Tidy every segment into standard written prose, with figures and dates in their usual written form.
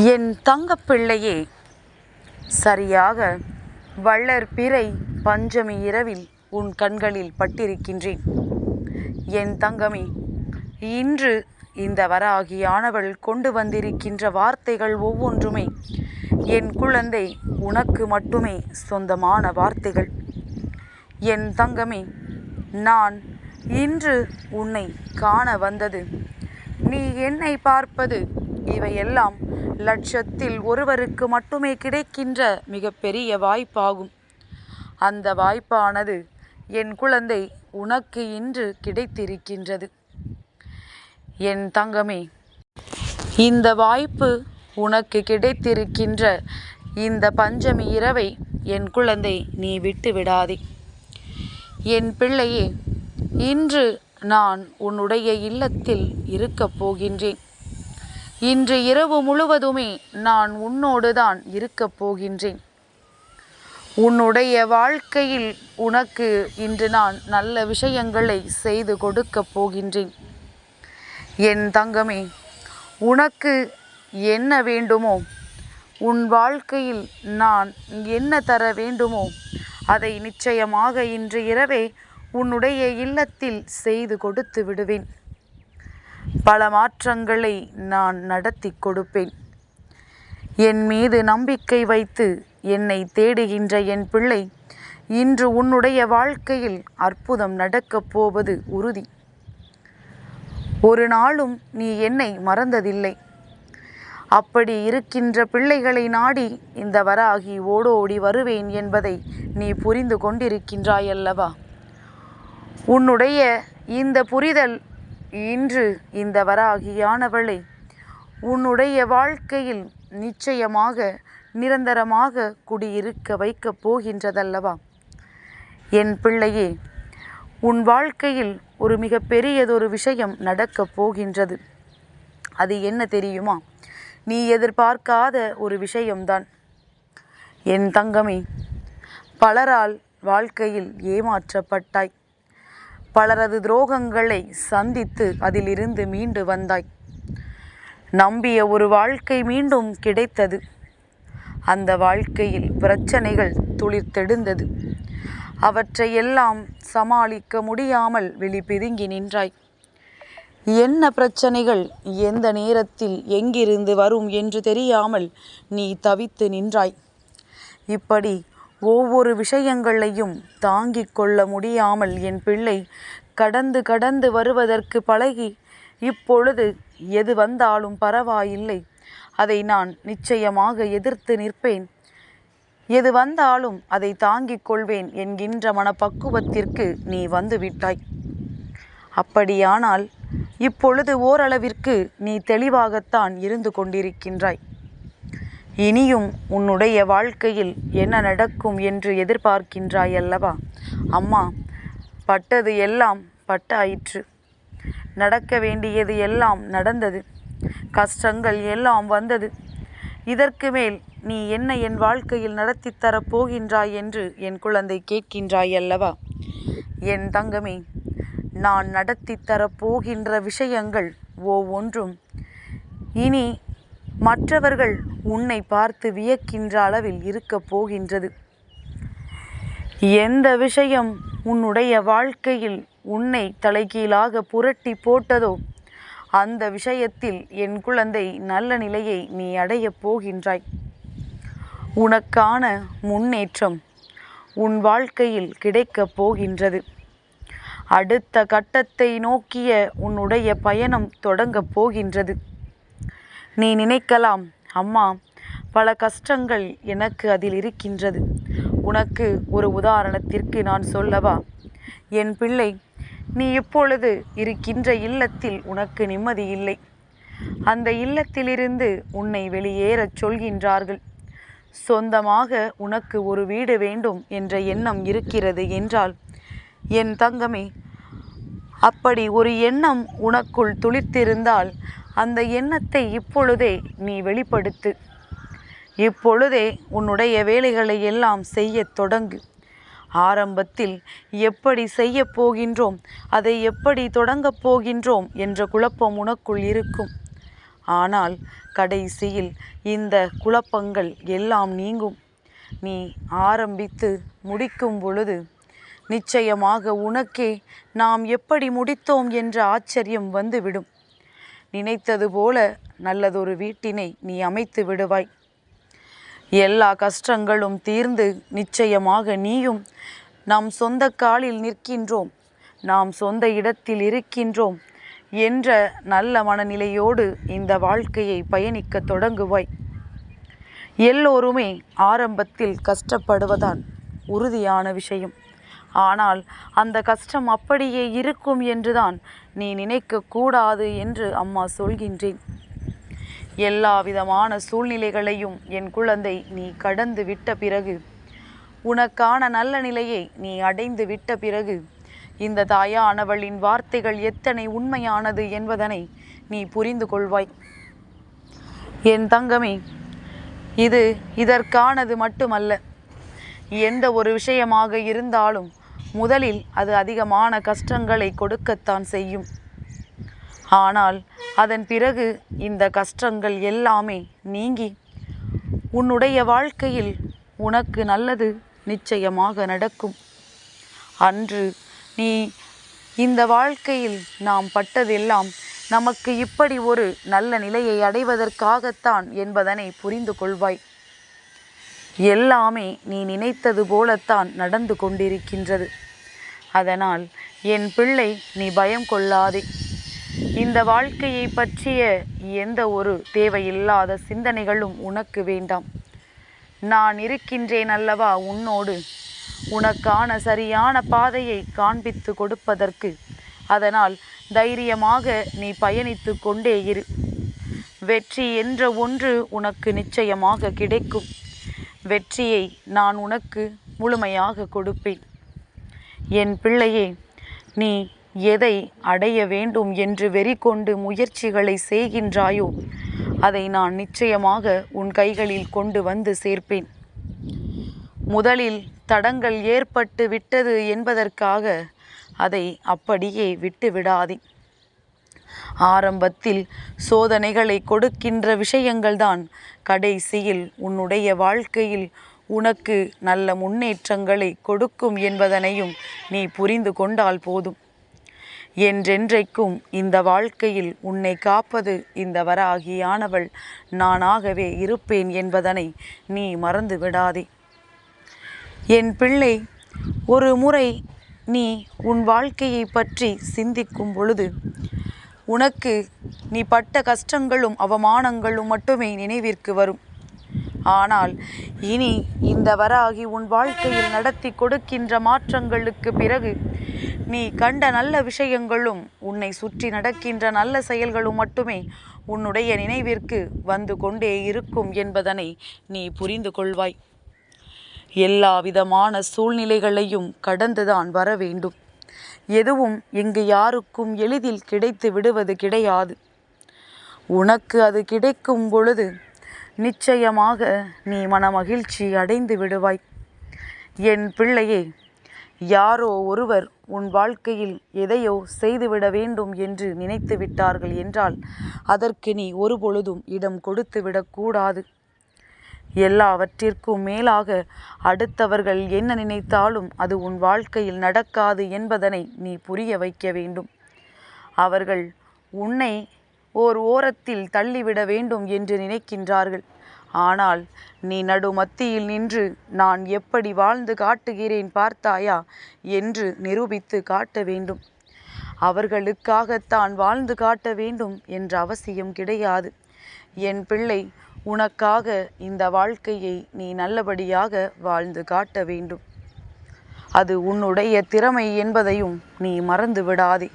என் தங்கப்பிள்ளையே, சரியாக வளர்பிறை பஞ்சமி இரவில் உன் கண்களில் பட்டிருக்கின்றேன். என் தங்கமே, இன்று இந்த வராகியானவள் கொண்டு வந்திருக்கின்ற வார்த்தைகள் ஒவ்வொன்றுமே என் குழந்தை உனக்கு மட்டுமே சொந்தமான வார்த்தைகள். என் தங்கமே, நான் இன்று உன்னை காண வந்தது, நீ என்னை பார்ப்பது, இவையெல்லாம் லட்சத்தில் ஒருவருக்கு மட்டுமே கிடைக்கின்ற மிகப்பெரிய வாய்ப்பாகும். அந்த வாய்ப்பானது என் குழந்தை உனக்கு இன்று கிடைத்திருக்கின்றது. என் தங்கமே, இந்த வாய்ப்பு உனக்கு கிடைத்திருக்கின்ற இந்த பஞ்சமி இரவை என் குழந்தை நீ விட்டு விடாதே. என் பிள்ளையே, இன்று நான் உன்னுடைய இல்லத்தில் இருக்கப் போகின்றேன். இன்று இரவு முழுவதுமே நான் உன்னோடு தான் இருக்கப் போகின்றேன். உன்னுடைய வாழ்க்கையில் உனக்கு இன்று நான் நல்ல விஷயங்களை செய்து கொடுக்கப் போகின்றேன். என் தங்கமே, உனக்கு என்ன வேண்டுமோ, உன் வாழ்க்கையில் நான் என்ன தர வேண்டுமோ அதை நிச்சயமாக இன்று இரவே உன்னுடைய இல்லத்தில் செய்து கொடுத்து விடுவேன். பல மாற்றங்களை நான் நடத்தி கொடுப்பேன். என் மீது நம்பிக்கை வைத்து என்னை தேடுகின்ற என் பிள்ளை, இன்று உன்னுடைய வாழ்க்கையில் அற்புதம் நடக்கப் போவது உறுதி. ஒரு நாளும் நீ என்னை மறந்ததில்லை. அப்படி இருக்கின்ற பிள்ளைகளை நாடி இந்த வராகி ஓடோடி வருவேன் என்பதை நீ புரிந்து கொண்டிருக்கின்றாய் அல்லவா? உன்னுடைய இந்த புரிதல் இன்று இந்த வராகியானவளை உன்னுடைய வாழ்க்கையில் நிச்சயமாக நிரந்தரமாக குடியிருக்க வைக்கப் போகின்றதல்லவா? என் பிள்ளையே, உன் வாழ்க்கையில் ஒரு மிக பெரியதொரு விஷயம் நடக்கப் போகின்றது. அது என்ன தெரியுமா? நீ எதிர்பார்க்காத ஒரு விஷயம்தான். என் தங்கமே, பலரால் வாழ்க்கையில் ஏமாற்றப்பட்டாய். பலரது துரோகங்களை சந்தித்து அதிலிருந்து மீண்டு வந்தாய். நம்பிய ஒரு வாழ்க்கை மீண்டும் கிடைத்தது. அந்த வாழ்க்கையில் பிரச்சனைகள் துளிர்த்தெடுந்தது. அவற்றையெல்லாம் சமாளிக்க முடியாமல் விழிபிதுங்கி நின்றாய். என்ன பிரச்சனைகள் எந்த நேரத்தில் எங்கிருந்து வரும் என்று தெரியாமல் நீ தவித்து நின்றாய். இப்படி ஒவ்வொரு விஷயங்களையும் தாங்கிக் கொள்ள முடியாமல் என் பிள்ளை கடந்து வருவதற்கு பழகி, இப்பொழுது எது வந்தாலும் பரவாயில்லை, அதை நான் நிச்சயமாக எதிர்த்து நிற்பேன், எது வந்தாலும் அதை தாங்கிக் கொள்வேன் என்கின்ற மனப்பக்குவத்திற்கு நீ வந்து விட்டாய். அப்படியானால் இப்பொழுது ஓரளவிற்கு நீ தெளிவாகத்தான் இருந்து கொண்டிருக்கின்றாய். இனியும் உன்னுடைய வாழ்க்கையில் என்ன நடக்கும் என்று எதிர்பார்க்கின்றாய் அல்லவா? அம்மா, பட்டது எல்லாம் பட்டாயிற்று, நடக்க வேண்டியது எல்லாம் நடந்தது, கஷ்டங்கள் எல்லாம் வந்தது, இதற்கு மேல் நீ என்ன என் வாழ்க்கையில் நடத்தி தரப்போகின்றாய் என்று என் குழந்தை கேட்கின்றாய் அல்லவா? என் தங்கமே, நான் நடத்தி தரப்போகின்ற விஷயங்கள் ஒவ்வொன்றும் இனி மற்றவர்கள் உன்னை பார்த்து வியக்கின்ற அளவில் இருக்கப் போகின்றது. எந்த விஷயம் உன்னுடைய வாழ்க்கையில் உன்னை தலைகீழாக புரட்டி போட்டதோ அந்த விஷயத்தில் என் குழந்தை நல்ல நிலையை நீ அடையப் போகின்றாய். உனக்கான முன்னேற்றம் உன் வாழ்க்கையில் கிடைக்கப் போகின்றது. அடுத்த கட்டத்தை நோக்கிய உன்னுடைய பயணம் தொடங்கப் போகின்றது. நீ நினைக்கலாம், அம்மா, பல கஷ்டங்கள் எனக்கு அதில் இருக்கின்றது. உனக்கு ஒரு உதாரணத்திற்கு நான் சொல்லவா? என் பிள்ளை, நீ இப்பொழுது இருக்கின்ற இல்லத்தில் உனக்கு நிம்மதி இல்லை. அந்த இல்லத்திலிருந்து உன்னை வெளியேறச் சொல்கின்றார்கள். சொந்தமாக உனக்கு ஒரு வீடு வேண்டும் என்ற எண்ணம் இருக்கிறது என்றால், என் தங்கமே, அப்படி ஒரு எண்ணம் உனக்குள் துளிர்த்திருந்தால் அந்த எண்ணத்தை இப்பொழுதே நீ வெளிப்படுத்து. இப்பொழுதே உன்னுடைய வேலைகளை எல்லாம் செய்ய தொடங்கு. ஆரம்பத்தில் எப்படி செய்ய போகின்றோம், அதை எப்படி தொடங்கப் போகின்றோம் என்ற குழப்பம் உனக்குள் இருக்கும். ஆனால் கடைசியில் இந்த குழப்பங்கள் எல்லாம் நீங்கும். நீ ஆரம்பித்து முடிக்கும் பொழுது நிச்சயமாக உனக்கே நாம் எப்படி முடித்தோம் என்ற ஆச்சரியம் வந்துவிடும். நினைத்தது போல நல்லதொரு வீட்டினை நீ அமைத்து விடுவாய். எல்லா கஷ்டங்களும் தீர்ந்து நிச்சயமாக நீயும் நாம் சொந்த காலில் நிற்கின்றோம், நாம் சொந்த இடத்தில் இருக்கின்றோம் என்ற நல்ல மனநிலையோடு இந்த வாழ்க்கையை பயணிக்க தொடங்குவாய். எல்லோருமே ஆரம்பத்தில் கஷ்டப்படுவதான் உறுதியான விஷயம். ஆனால் அந்த கஷ்டம் அப்படியே இருக்கும் என்றுதான் நீ நினைக்கக்கூடாது என்று அம்மா சொல்கின்றேன். எல்லா விதமான சூழ்நிலைகளையும் என் குழந்தை நீ கடந்து விட்ட பிறகு, உனக்கான நல்ல நிலையை நீ அடைந்து விட்ட பிறகு, இந்த தாயானவளின் வார்த்தைகள் எத்தனை உண்மையானது என்பதனை நீ புரிந்து கொள்வாய். என் தங்கமே, இது இதற்கானது மட்டுமல்ல. எந்த ஒரு விஷயமாக இருந்தாலும் முதலில் அது அதிகமான கஷ்டங்களை கொடுக்கத்தான் செய்யும். ஆனால் அதன் பிறகு இந்த கஷ்டங்கள் எல்லாமே நீங்கி உன்னுடைய வாழ்க்கையில் உனக்கு நல்லது நிச்சயமாக நடக்கும். அன்று நீ இந்த வாழ்க்கையில் நாம் பட்டதெல்லாம் நமக்கு இப்படி ஒரு நல்ல நிலையை அடைவதற்காகத்தான் என்பதனை புரிந்து கொள்வாய். எல்லாமே நீ நினைத்தது போலத்தான் நடந்து கொண்டிருக்கின்றது. அதனால் என் பிள்ளை, நீ பயம் கொள்ளாதே. இந்த வாழ்க்கையை பற்றிய எந்த ஒரு தேவையில்லாத சிந்தனைகளும் உனக்கு வேண்டாம். நான் இருக்கின்றேன் அல்லவா உன்னோடு, உனக்கான சரியான பாதையை காண்பித்து கொடுப்பதற்கு. அதனால் தைரியமாக நீ பயணித்து கொண்டே இரு. வெற்றி என்ற ஒன்று உனக்கு நிச்சயமாக கிடைக்கும். வெற்றியை நான் உனக்கு முழுமையாக கொடுப்பேன். என் பிள்ளையே, நீ எதை அடைய வேண்டும் என்று வெறி கொண்டு முயற்சிகளை செய்கின்றாயோ அதை நான் நிச்சயமாக உன் கைகளில் கொண்டு வந்து சேர்ப்பேன். முதலில் தடங்கள் ஏற்பட்டு விட்டது என்பதற்காக அதை அப்படியே விட்டு விடாதே. ஆரம்பத்தில் சோதனைகளை கொடுக்கின்ற விஷயங்கள்தான் கடைசியில் உன்னுடைய வாழ்க்கையில் உனக்கு நல்ல முன்னேற்றங்களை கொடுக்கும் என்பதனையும் நீ புரிந்து கொண்டால் போதும். என்றென்றைக்கும் இந்த வாழ்க்கையில் உன்னை காப்பது இந்த வராகியானவள் நானாகவே இருப்பேன் என்பதனை நீ மறந்து விடாதே. என் பிள்ளை, ஒரு முறை நீ உன் வாழ்க்கையை பற்றி சிந்திக்கும் பொழுது உனக்கு நீ பட்ட கஷ்டங்களும் அவமானங்களும் மட்டுமே நினைவிற்கு வரும். ஆனால் இனி இந்த வராகி உன் வாழ்க்கையில் நடத்தி கொடுக்கின்ற மாற்றங்களுக்கு பிறகு நீ கண்ட நல்ல விஷயங்களும் உன்னை சுற்றி நடக்கின்ற நல்ல செயல்களும் மட்டுமே உன்னுடைய நினைவிற்கு வந்து கொண்டே இருக்கும் என்பதனை நீ புரிந்து கொள்வாய். எல்லா விதமான சூழ்நிலைகளையும் கடந்துதான் வர வேண்டும். எதுவும் இங்கு யாருக்கும் எளிதில் கிடைத்து விடுவது கிடையாது. உனக்கு அது கிடைக்கும் பொழுது நிச்சயமாக நீ மனமகிழ்ச்சி அடைந்து விடுவாய். என் பிள்ளையே, யாரோ ஒருவர் உன் வாழ்க்கையில் எதையோ செய்துவிட வேண்டும் என்று நினைத்து விட்டார்கள் என்றால் அதற்கு நீ ஒருபொழுதும் இடம் கொடுத்து விடக்கூடாது. எல்லாவற்றிற்கும் மேலாக அடுத்தவர்கள் என்ன நினைத்தாலும் அது உன் வாழ்க்கையில் நடக்காது என்பதனை நீ புரிய வைக்க வேண்டும். அவர்கள் உன்னை ஓர் ஓரத்தில் தள்ளிவிட வேண்டும் என்று நினைக்கின்றார்கள். ஆனால் நீ நடுமத்தியில் நின்று நான் எப்படி வாழ்ந்து காட்டுகிறேன் பார்த்தாயா என்று நிரூபித்து காட்ட வேண்டும். அவர்களுக்காகத்தான் வாழ்ந்து காட்ட வேண்டும் என்ற அவசியம் கிடையாது. என் பிள்ளை, உனக்காக இந்த வாழ்க்கையை நீ நல்லபடியாக வாழ்ந்து காட்ட வேண்டும். அது உன்னுடைய திறமை என்பதையும் நீ மறந்து விடாதே.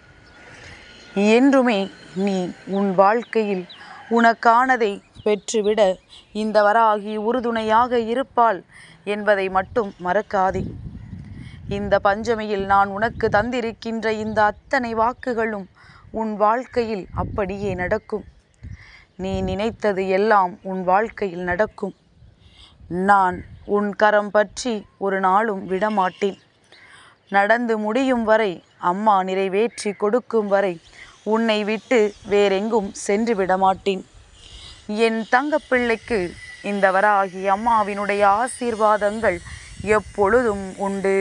என்றுமே நீ உன் வாழ்க்கையில் உனக்கானதை பெற்றுவிட இந்த வராகி உறுதுணையாக இருப்பாள் என்பதை மட்டும் மறக்காதே. இந்த பஞ்சமியில் நான் உனக்கு தந்திருக்கின்ற இந்த அத்தனை வாக்குகளும் உன் வாழ்க்கையில் அப்படியே நடக்கும். நீ நினைத்தது எல்லாம் உன் வாழ்க்கையில் நடக்கும். நான் உன் கரம் பற்றி ஒரு நாளும் விடமாட்டேன். நடந்து முடியும் வரை, அம்மா நிறைவேற்றி கொடுக்கும் வரை உன்னை விட்டு வேறெங்கும் சென்று விடமாட்டேன். என் தங்கப்பிள்ளைக்கு இந்த வராகி அம்மாவினுடைய ஆசீர்வாதங்கள் எப்பொழுதும் உண்டு.